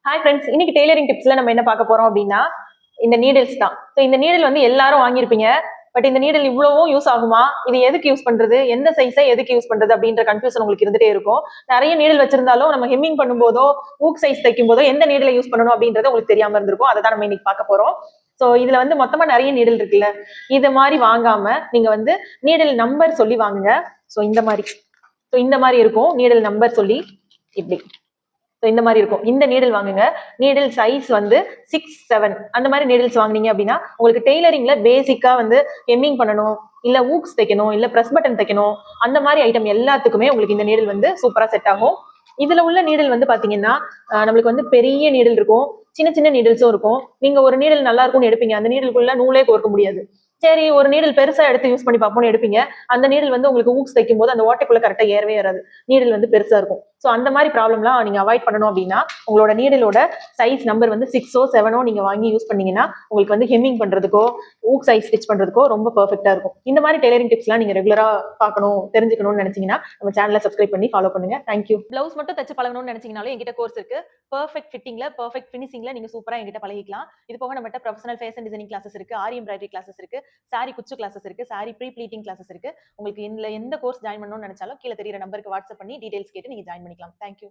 Hi friends, இன்னைக்கு tailoring டிப்ஸ்ல நம்ம என்ன பார்க்க போறோம் அப்படின்னா இந்த நீடில்ஸ் தான். ஸோ இந்த நீடில் வந்து எல்லாரும் வாங்கியிருப்பீங்க. பட் இந்த நீடில் இவ்வளவும் யூஸ் ஆகுமா, இது எதுக்கு யூஸ் பண்றது, எந்த சைஸை எதுக்கு யூஸ் பண்றது அப்படின்ற கன்ஃபியூஷன் உங்களுக்கு இருந்துட்டே இருக்கும். நிறைய நீடில் வச்சிருந்தாலும் நம்ம ஹெம்மிங் பண்ணும்போதோ ஊக் சைஸ் தைக்கும் போதோ எந்த நீடிலை யூஸ் பண்ணணும் அப்படின்றது உங்களுக்கு தெரியாம இருந்திருக்கும். அதை தான் நம்ம இன்னைக்கு பார்க்க போறோம். ஸோ இதுல வந்து மொத்தமா நிறைய நீடில் இருக்குல்ல, இது மாதிரி வாங்காம நீங்க வந்து நீடில் நம்பர் சொல்லி வாங்குங்க. ஸோ இந்த மாதிரி இருக்கும் நீடில் நம்பர் சொல்லி, இப்படி இந்த மாதிரி இருக்கும். இந்த நீடில் வாங்குங்க. நீடில் சைஸ் வந்து 6-7 அந்த மாதிரி நீடில்ஸ் வாங்குனீங்க அப்படின்னா உங்களுக்கு டெய்லரிங்ல பேசிக்கா வந்து ஹெம்மிங் பண்ணணும், இல்ல ஊக்ஸ் தைக்கணும், இல்ல பிரஸ் பட்டன் தைக்கணும், அந்த மாதிரி ஐட்டம் எல்லாத்துக்குமே உங்களுக்கு இந்த நீடில் வந்து சூப்பரா செட் ஆகும். இதுல உள்ள நீடில் வந்து பாத்தீங்கன்னா நம்மளுக்கு வந்து பெரிய நீடில் இருக்கும், சின்ன சின்ன நீடில்ஸும் இருக்கும். நீங்க ஒரு நீடில் நல்லா இருக்கும்னு எடுப்பீங்க, அந்த நீடிலுக்குள்ள நூலே கோர்க்க முடியாது. சரி, ஒரு நீடில் பெருசா எடுத்து யூஸ் பண்ணி பார்ப்போம்னு எடுப்பீங்க, அந்த நீடில் வந்து உங்களுக்கு ஊக்ஸ் தைக்கும் போது அந்த ஓட்டைக்குள்ள கரெக்டா ஏறவே ஏறாது, நீடில் வந்து பெருசா இருக்கும். ஸோ அந்த மாதிரி ப்ராப்ளம்லாம் நீங்க அவாய்ட் பண்ணணும் அப்படின்னா உங்களோட நீடிலோட சைஸ் நம்பர் வந்து 6ஓ 7ஓ நீங்க வாங்கி யூஸ் பண்ணீங்கன்னா உங்களுக்கு வந்து ஹெம்மிங் பண்றதுக்கோ ஊக் சைஸ் ஸ்டிச் பண்றதுக்கோ ரொம்ப பெர்ஃபெக்டா இருக்கும். இந்த மாதிரி டெய்லரிங் டிப்ஸ்லாம் நீங்க ரெகுலரா பார்க்கணும், தெரிஞ்சுக்கணும்னு நினைச்சீங்கன்னா நம்ம சேனலை சப்ஸ்கிரைப் பண்ணி ஃபாலோ பண்ணுங்க. தேங்க்யூ. பிளவுஸ் மட்டும் தச்சு பழகணும்னு நினைச்சீங்கனாலும் என்கிட்ட கோர்ஸ் இருக்கு. பெர்ஃபெக்ட் ஃபிட்டிங்ல, பெர்ஃபெக்ட் ஃபினிஷிங்ல நீங்க சூப்பரா என்கிட்ட பழகிக்கலாம். இது போக நம்மகிட்ட ப்ரொஃபஷனல் ஃபேஷன் டிசைனிங் கிளாஸஸ் இருக்கு, ஆரி எம்ப்ராய்டரி கிளாஸஸ் இருக்கு, சாரி குச்சு கிளாஸஸ் இருக்கு, சாரி ப்ரீ ப்ளீட்டிங் கிளாஸஸ் இருக்கு. உங்களுக்கு இதுல எந்த கோர்ஸ் ஜாயின் பண்ணணும்னு நினைச்சாலும் கீழே தெரியுற நம்பருக்கு வாட்ஸ்அப் பண்ணி டீடைல்ஸ் கேட்டு நீங்க ஜாயின் பண்ணிக்கலாம். தேங்க்யூ.